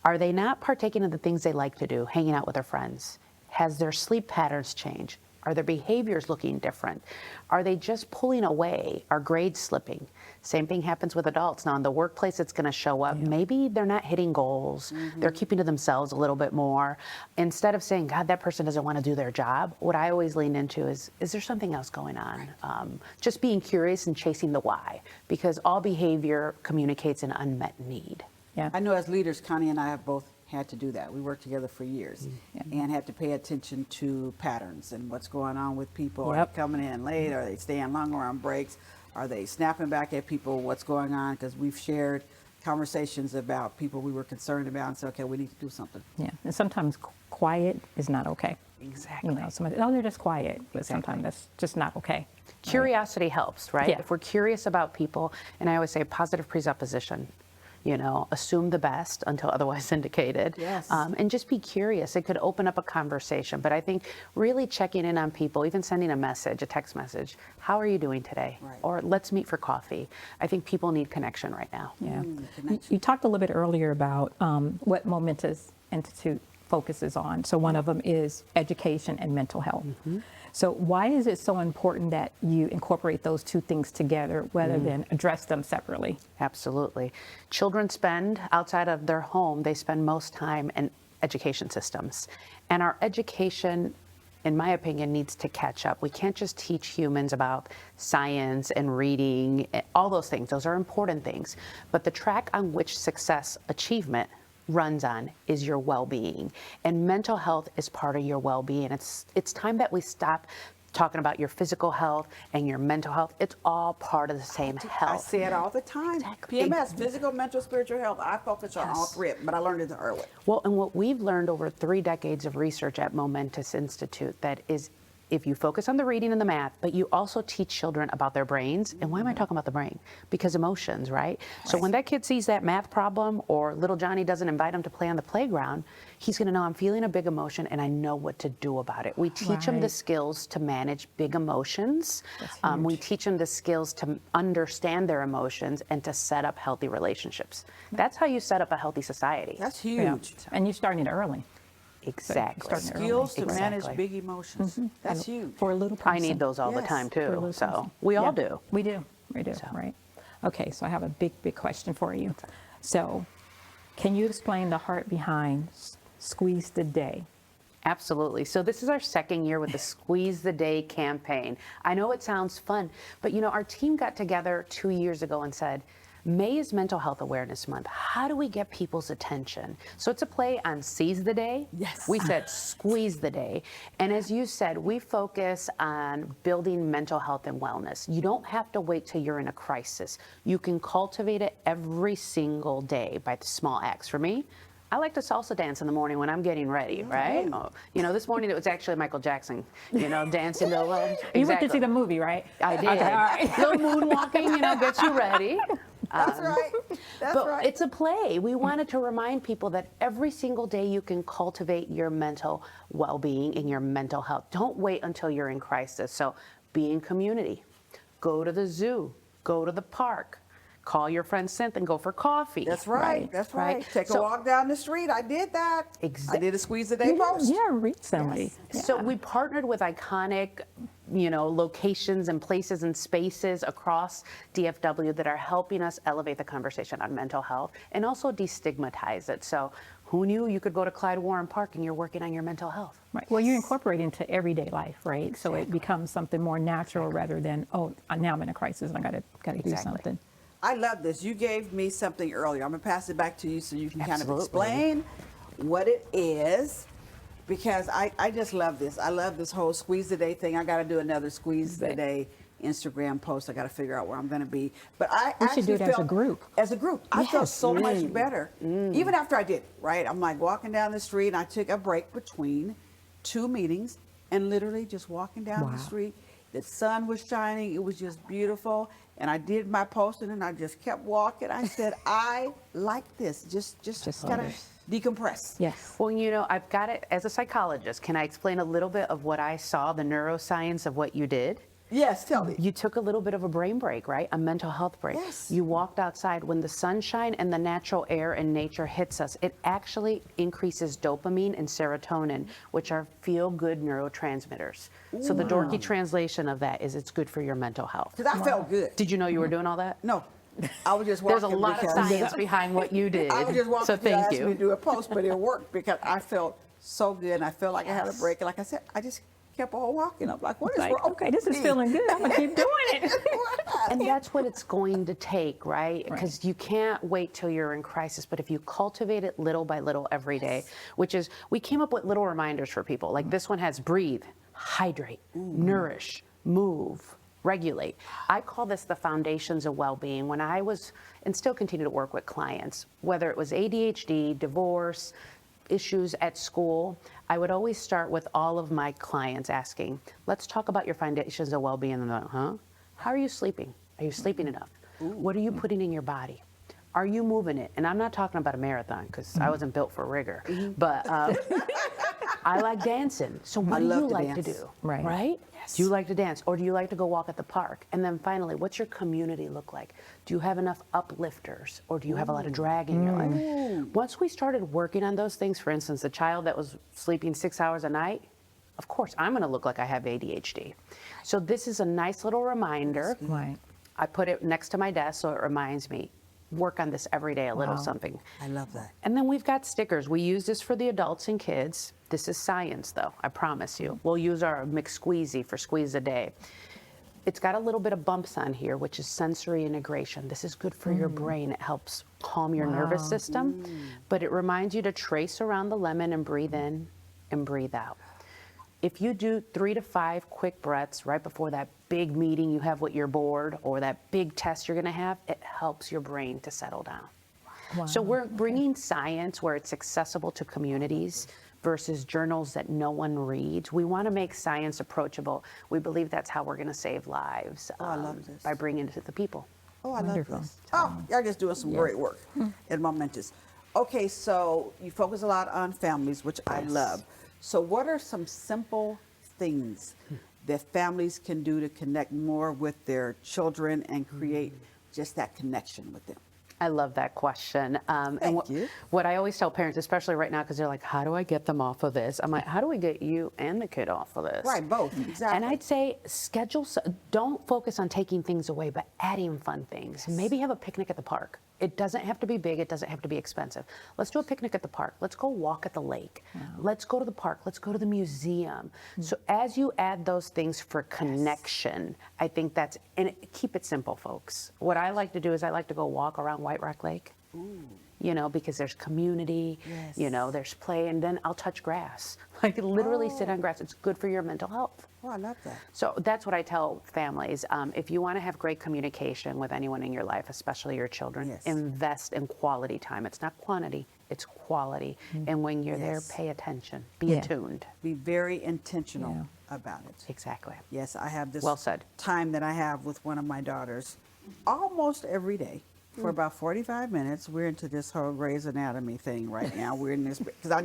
are they not partaking of the things they like to do, hanging out with their friends? Has their sleep patterns changed? Are their behaviors looking different? Are they just pulling away? Are grades slipping? Same thing happens with adults. Now in the workplace, it's going to show up. Maybe they're not hitting goals. They're keeping to themselves a little bit more. Instead of saying, God, that person doesn't want to do their job, what I always lean into is there something else going on? Just being curious and chasing the why, because all behavior communicates an unmet need. Yeah. I know as leaders, Connie and I have both had to do that. We worked together for years and had to pay attention to patterns and what's going on with people. Are they coming in late? Are they staying longer on breaks? Are they snapping back at people? What's going on? Because we've shared conversations about people we were concerned about and said, okay, we need to do something. Yeah, and sometimes quiet is not okay. Exactly. You know, somebody, oh, they're just quiet, but sometimes that's just not okay. Curiosity helps, right? Yeah. If we're curious about people, and I always say positive presupposition, you know, assume the best until otherwise indicated. Yes. And just be curious. It could open up a conversation. But I think really checking in on people, even sending a message, a text message, how are you doing today? Right. Or let's meet for coffee. I think people need connection right now. Yeah. You talked a little bit earlier about what Momentous Institute focuses on. So one of them is education and mental health. So why is it so important that you incorporate those two things together rather than address them separately? Absolutely. Children spend, outside of their home, they spend most time in education systems. And our education, in my opinion, needs to catch up. We can't just teach humans about science and reading, all those things. Those are important things. But the track on which success achievement runs on is your well-being, and mental health is part of your well-being. It's time that we stop talking about your physical health and your mental health. It's all part of the same health. I say it all the time. Exactly. PMS, physical, mental, spiritual health. I focus on all three, but I learned it the hard way. Well, and what we've learned over 3 decades of research at Momentous Institute, that is, if you focus on the reading and the math, but you also teach children about their brains. And why am I talking about the brain? Because emotions, right? So when that kid sees that math problem, or little Johnny doesn't invite him to play on the playground, he's going to know, I'm feeling a big emotion and I know what to do about it. We teach them the skills to manage big emotions. We teach them the skills to understand their emotions and to set up healthy relationships. That's how you set up a healthy society. That's huge. Yeah. And you're starting it early. Exactly. Starting early. Skills to Exactly. manage big emotions. That's huge. For a little person. I need those all the Yes. time For a too. little So person. we all Yeah, do. We do, right? Okay, so I have a big question for you. So can you explain the heart behind Squeeze the Day? Absolutely. So this is our 2nd year with the Squeeze the Day campaign. I know it sounds fun, but you know, our team got together 2 years ago and said, May is Mental Health Awareness Month. How do we get people's attention? So it's a play on Seize the Day. Yes. We said Squeeze the Day. And as you said, we focus on building mental health and wellness. You don't have to wait till you're in a crisis. You can cultivate it every single day by the small acts. For me, I like to salsa dance in the morning when I'm getting ready, right? Oh, you know, this morning it was actually Michael Jackson, you know, dancing to love. You went to see the movie, right? I did. Okay, all right. Little moonwalking, you know, gets you ready. That's right. That's But right. it's a play. We wanted to remind people that every single day you can cultivate your mental well-being and your mental health. Don't wait until you're in crisis. So be in community. Go to the zoo. Go to the park. Call your friend Cynth and go for coffee. That's right. That's right. Take a So- walk down the street. I did that. I did a squeeze a day post. Yeah, recently. So we partnered with iconic, locations and places and spaces across DFW that are helping us elevate the conversation on mental health and also destigmatize it. So who knew you could go to Clyde Warren Park and you're working on your mental health? Right. Well, you incorporate it into everyday life, right? So it becomes something more natural rather than, oh, now I'm in a crisis and I got to do Exactly. something. I love this. You gave me something earlier. I'm going to pass it back to you so you can kind of Absolutely. explain what it is, because I just love this. I love this whole squeeze the day thing. I got to do another squeeze the day Instagram post. I got to figure out where I'm going to be. But I We should actually do it as a felt- group. As a group. I felt Yes. so much better. Even after I did it, right? I'm like walking down the street and I took a break between 2 meetings and literally just walking down Wow. the street. The sun was shining. It was just beautiful. And I did my posting and I just kept walking. I said, I like this. Just kind of decompress. Yes. Well, I've got it as a psychologist. Can I explain a little bit of what I saw, the neuroscience of what you did? Yes, tell me. You took a little bit of a brain break, right? A mental health break. Yes. You walked outside. When the sunshine and the natural air and nature hits us, it actually increases dopamine and serotonin, which are feel-good neurotransmitters. So the dorky translation of that is it's good for your mental health. Because I felt good. Did you know you were doing all that? No, I was just walking. There's a lot of because- science behind what you did. I was just walking. So because you thank asked me to you. do a post, but it worked because I felt so good and I felt like I had a break. And like I said, I just kept on walking. I'm like, what is Like, wrong? okay, this with is me? feeling good. I'm going to keep doing it. And that's what it's going to take, right? Because you can't wait till you're in crisis. But if you cultivate it little by little every day, which is, we came up with little reminders for people. Like this one has breathe, hydrate, nourish, move, regulate. I call this the foundations of well-being. When I was, and still continue to work with clients, whether it was ADHD, divorce, issues at school, I would always start with all of my clients asking, let's talk about your foundations of well-being. And they're like, huh? How are you sleeping? Are you sleeping enough? What are you putting in your body? Are you moving it? And I'm not talking about a marathon because I wasn't built for rigor, but I like dancing. So what do love you to like to dance. do? Right. Right? Do you like to dance or do you like to go walk at the park? And then finally, what's your community look like? Do you have enough uplifters or do you have a lot of drag in your life? Once we started working on those things, for instance, the child that was sleeping 6 hours a night, of course, I'm going to look like I have ADHD. So this is a nice little reminder. Right. I put it next to my desk so it reminds me, work on this every day, a little something. I love that. And then we've got stickers. We use this for the adults and kids. This is science, though, I promise you. We'll use our McSqueezy for Squeeze a Day. It's got a little bit of bumps on here, which is sensory integration. This is good for your brain. It helps calm your nervous system, but it reminds you to trace around the lemon and breathe in and breathe out. If you do 3 to 5 quick breaths right before that big meeting you have with your board or that big test you're going to have, it helps your brain to settle down. Wow. So we're bringing science where it's accessible to communities versus journals that no one reads. We want to make science approachable. We believe that's how we're going to save lives I love this. by bringing it to the people. Oh, I love Wonderful. this. Oh, y'all just doing some great work at Momentous. Okay, so you focus a lot on families, which I love. So what are some simple things that families can do to connect more with their children and create just that connection with them? I love that question. Thank you. What I always tell parents, especially right now, because they're like, how do I get them off of this? I'm like, how do we get you and the kid off of this? Right, both, exactly. And I'd say don't focus on taking things away, but adding fun things. Maybe have a picnic at the park. It doesn't have to be big. It doesn't have to be expensive. Let's do a picnic at the park. Let's go walk at the lake. Let's go to the park. Let's go to the museum. So as you add those things for connection, I think keep it simple, folks. What I like to do is I like to go walk around White Rock Lake. Because there's community, there's play, and then I'll touch grass. Like literally sit on grass. It's good for your mental health. Oh, I love that. So that's what I tell families. If you want to have great communication with anyone in your life, especially your children, Yes. invest in quality time. It's not quantity, it's quality. And when you're there, Yes. pay attention. Be Yeah. attuned. Be very intentional about it. Exactly. Yes, I have this Well said. time that I have with one of my daughters almost every day. for about 45 minutes. We're into this whole Grey's Anatomy thing right now. We're in this, because I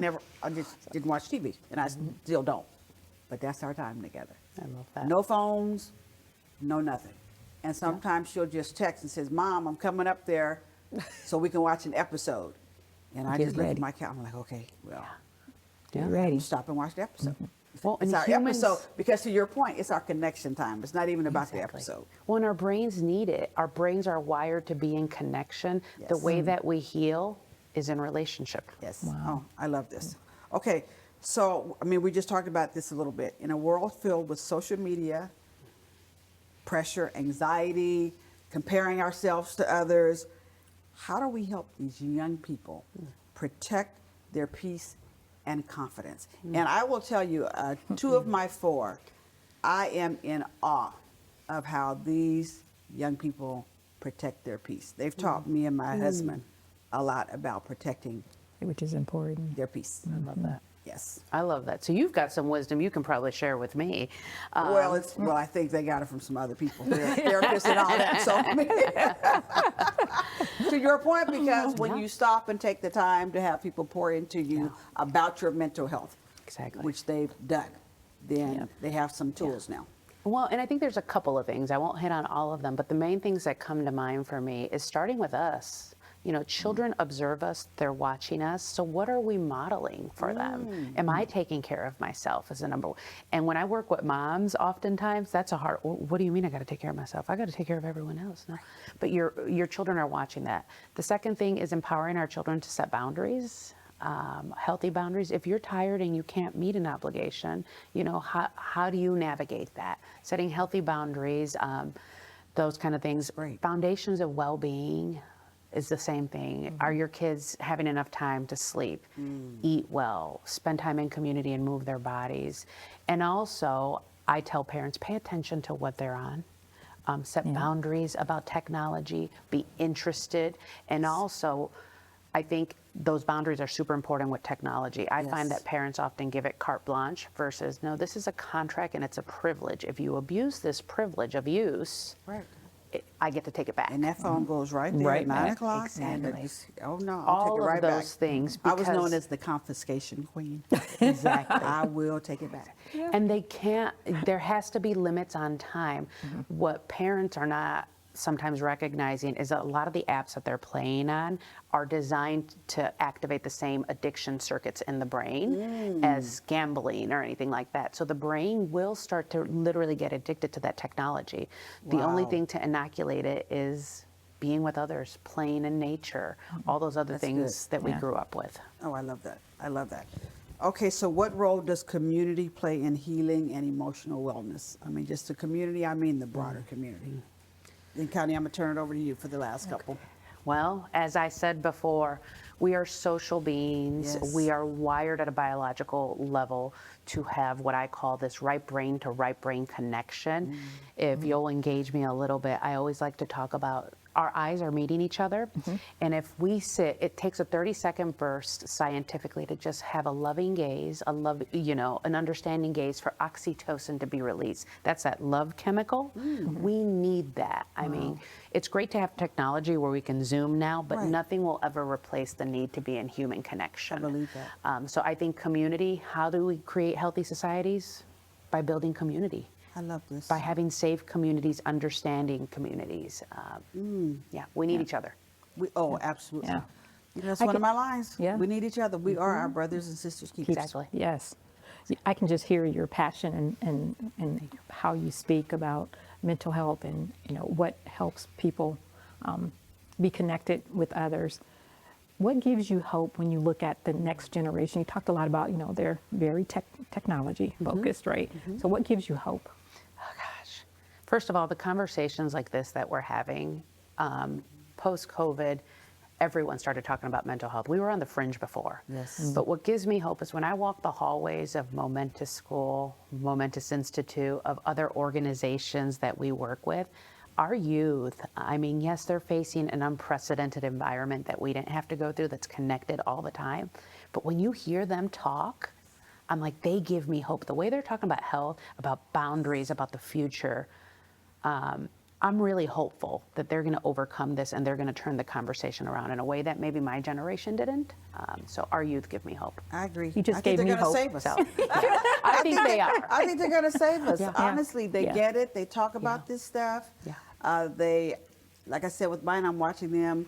just didn't watch TV, and I still don't. But that's our time together. I love that. No phones, no nothing. And sometimes she'll just text and says, Mom, I'm coming up there so we can watch an episode. And I Get just look at ready. my calendar, I'm like, okay, well, Get ready. stop and watch the episode. Well, It's and our humans- episode, because to your point, it's our connection time. It's not even about the Exactly. episode. When our brains need it, our brains are wired to be in connection. The Yes. way that we heal is in relationship. Yes. Oh, I love this. Okay, so, I mean, we just talked about this a little bit. In a world filled with social media, pressure, anxiety, comparing ourselves to others, how do we help these young people protect their peace and confidence? And I will tell you, 2 of my 4, I am in awe of how these young people protect their peace. They've taught me and my husband a lot about protecting Which is important. their peace. I love that. Yes. I love that. So you've got some wisdom you can probably share with me. Well, I think they got it from some other people, therapists and all that. So, to your point, because when you stop and take the time to have people pour into you about your mental health, Exactly. which they've done, then they have some tools now. Well, and I think there's a couple of things. I won't hit on all of them, but the main things that come to mind for me is starting with us. You know, children observe us, they're watching us. So what are we modeling for them? Am I taking care of myself as a number one? And when I work with moms, oftentimes that's a hard, what do you mean I got to take care of myself? I got to take care of everyone else. No. But your children are watching that. The second thing is empowering our children to set boundaries. Healthy boundaries. If you're tired and you can't meet an obligation, you know, how do you navigate that? Setting healthy boundaries, those kind of things. Great. Foundations of well-being is the same thing. Are your kids having enough time to sleep, eat well, spend time in community and move their bodies? And also, I tell parents, pay attention to what they're on. Set boundaries about technology, be interested, and also, I think those boundaries are super important with technology. I find Yes. that parents often give it carte blanche versus, no, this is a contract and it's a privilege. If you abuse this privilege of use, Right. I get to take it back. And that phone goes right there Right at 9 back. o'clock. and it Exactly. just- oh, no, I'll All take it of right those back. things. I was known because- as the confiscation queen. Exactly. I will take it back. And they can't, there has to be limits on time. What parents are not sometimes recognizing is that a lot of the apps that they're playing on are designed to activate the same addiction circuits in the brain as gambling or anything like that. So the brain will start to literally get addicted to that technology. The only Wow. thing to inoculate it is being with others, playing in nature, all those other That's things good. that we Yeah. grew up with. Oh, I love that. I love that. Okay, so what role does community play in healing and emotional wellness? I mean, just the community, I mean the broader community. Then, Connie, I'm going to turn it over to you for the last couple. Well, as I said before, we are social beings. Yes. We are wired at a biological level to have what I call this right brain to right brain connection. If you'll engage me a little bit, I always like to talk about our eyes are meeting each other. And if we sit, it takes a 30-second burst scientifically to just have a loving gaze, an understanding gaze for oxytocin to be released. That's that love chemical. We need that. I mean, it's great to have technology where we can Zoom now, but Right. nothing will ever replace the need to be in human connection. I believe that. So I think community, how do we create healthy societies? By building community. I love this. By having safe communities, understanding communities. Yeah, we need each other. Absolutely. Yeah. You know, that's I one of can- my lines. Yeah. We need each other. We are our brothers and sisters keepers. Exactly. Yes. I can just hear your passion and how you speak about mental health and, you know, what helps people be connected with others. What gives you hope when you look at the next generation? You talked a lot about, you know, they're very technology focused, right? So what gives you hope? Oh, gosh. First of all, the conversations like this that we're having, post-COVID, everyone started talking about mental health. We were on the fringe before. Yes. But what gives me hope is when I walk the hallways of Momentous School, Momentous Institute, of other organizations that we work with, our youth, I mean, yes, they're facing an unprecedented environment that we didn't have to go through that's connected all the time. But when you hear them talk, I'm like, they give me hope. The way they're talking about health, about boundaries, about the future, I'm really hopeful that they're going to overcome this and they're going to turn the conversation around in a way that maybe my generation didn't. So our youth give me hope. I agree. You just I think gave me they're gonna hope. save us. So I think they are. I think they're going to save us. Yeah. Honestly, they Yeah. get it. They talk about this stuff. Yeah. They, like I said, with mine, I'm watching them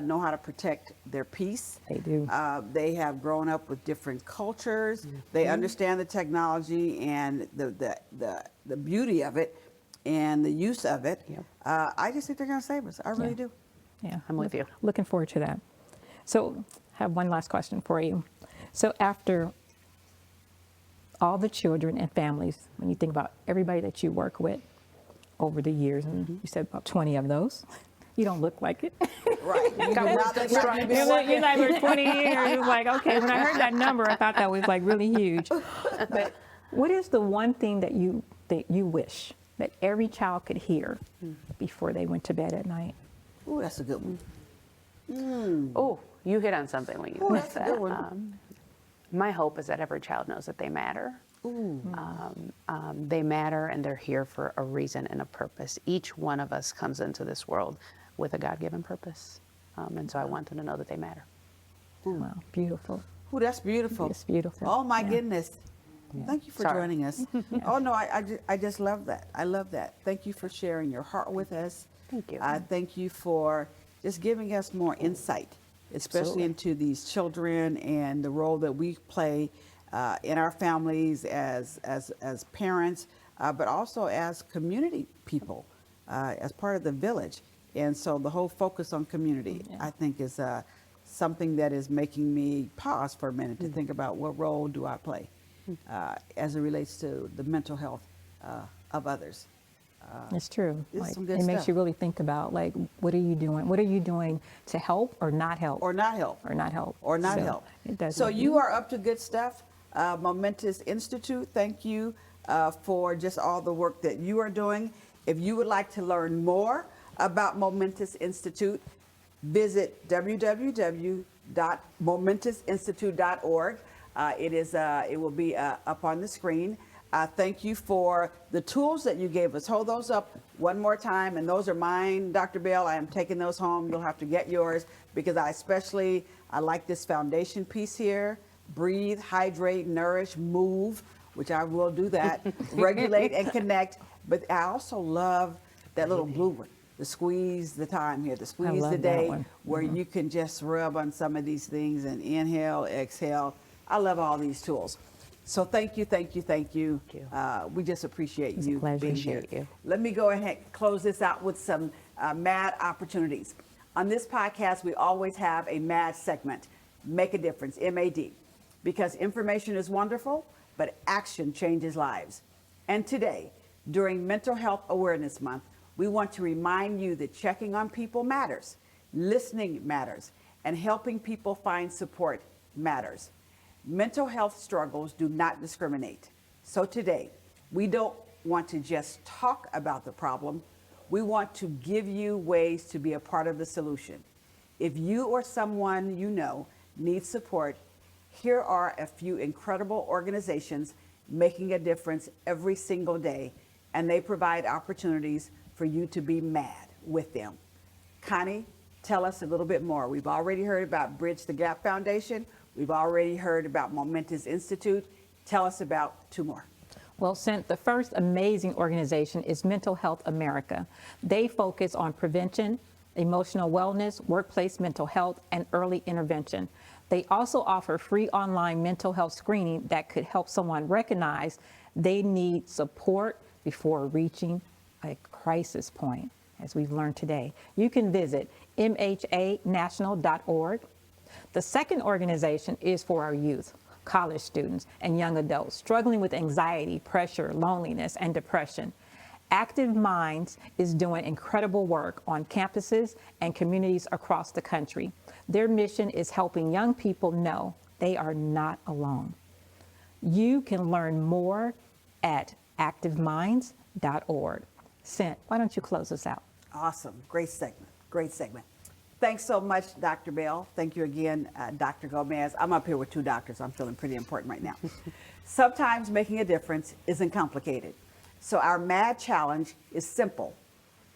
know how to protect their peace. They do. They have grown up with different cultures. They understand the technology and the beauty of it and the use of it. Yep. I just think they're going to save us. I really do. Yeah, I'm with you. Looking forward to that. So, I have one last question for you. So, after all the children and families, when you think about everybody that you work with over the years, and you said about 20 of those, you don't look like it. Right. You do not look like you've been You're working. like for 20 years. It's like, okay, when I heard that number, I thought that was like really huge. But what is the one thing that you wish that every child could hear before they went to bed at night? Ooh, that's a good one. Oh, you hit on something when you Oh, said that's a that. good one. My hope is that every child knows that they matter. They matter and they're here for a reason and a purpose. Each one of us comes into this world with a God-given purpose. And so I want them to know that they matter. Wow, beautiful. Ooh, that's beautiful. It's beautiful. Oh my Yeah. goodness. Thank you for Sorry. joining us. Oh no, I just love that. I love that. Thank you for sharing your heart with us. Thank you. Thank you for just giving us more insight, especially Absolutely. into these children and the role that we play in our families as parents, but also as community people, as part of the village. And so the whole focus on community, I think, is something that is making me pause for a minute to think about what role do I play as it relates to the mental health of others. It's true. It's Like, some good it makes stuff. you really think about, like, what are you doing? What are you doing to help or not help? Or not help. Or not help. Or not So, help. It does So make you are up to good stuff. Momentous Institute, thank you for just all the work that you are doing. If you would like to learn more about Momentous Institute, visit www.momentusinstitute.org. It will be up on the screen. Thank you for the tools that you gave us. Hold those up one more time, and those are mine, Dr. Bell. I am taking those home. You'll have to get yours because I like this foundation piece here. Breathe, hydrate, nourish, move, which I will do that. Regulate and connect. But I also love that little blue one, the squeeze the time here, the squeeze love the that day, one. where you can just rub on some of these things and inhale, exhale. I love all these tools. So thank you, thank you, thank you. Thank We just appreciate It's a you pleasure. being here. Appreciate you. Let me go ahead and close this out with some MAD opportunities. On this podcast, we always have a MAD segment, Make a Difference, MAD, because information is wonderful, but action changes lives. And today, during Mental Health Awareness Month, we want to remind you that checking on people matters, listening matters, and helping people find support matters. Mental health struggles do not discriminate. So today, we don't want to just talk about the problem. We want to give you ways to be a part of the solution. If you or someone you know needs support, here are a few incredible organizations making a difference every single day, and they provide opportunities for you to be mad with them. Connie, tell us a little bit more. We've already heard about Bridge the Gap Foundation. We've already heard about Momentous Institute. Tell us about two more. Well, the first amazing organization is Mental Health America. They focus on prevention, emotional wellness, workplace mental health, and early intervention. They also offer free online mental health screening that could help someone recognize they need support before reaching a crisis point, as we've learned today. You can visit mhanational.org. The second organization is for our youth, college students, and young adults struggling with anxiety, pressure, loneliness, and depression. Active Minds is doing incredible work on campuses and communities across the country. Their mission is helping young people know they are not alone. You can learn more at activeminds.org. Cent, why don't you close us out? Awesome. Great segment. Great segment. Thanks so much, Dr. Bell. Thank you again, Dr. Gomez. I'm up here with two doctors. I'm feeling pretty important right now. Sometimes making a difference isn't complicated. So our MAD challenge is simple.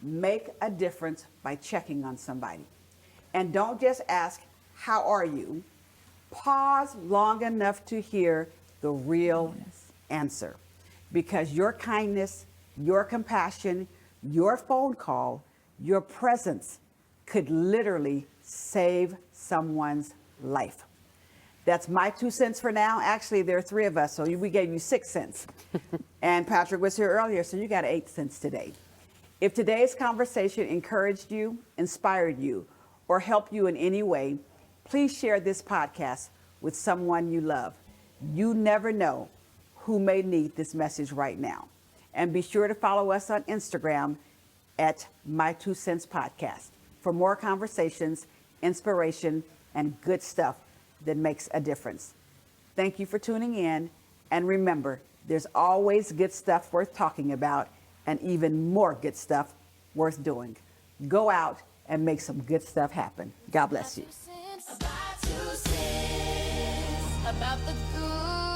Make a difference by checking on somebody. And don't just ask, how are you? Pause long enough to hear the real answer. Because your kindness, your compassion, your phone call, your presence could literally save someone's life. That's my 2 cents for now. Actually, there are 3 of us, so we gave you 6 cents. And Patrick was here earlier, so you got 8 cents today. If today's conversation encouraged you, inspired you, or helped you in any way, please share this podcast with someone you love. You never know who may need this message right now. And be sure to follow us on Instagram at My 2 Cents Podcast for more conversations, inspiration, and good stuff that makes a difference. Thank you for tuning in. And remember, there's always good stuff worth talking about and even more good stuff worth doing. Go out and make some good stuff happen. God bless you. About the good.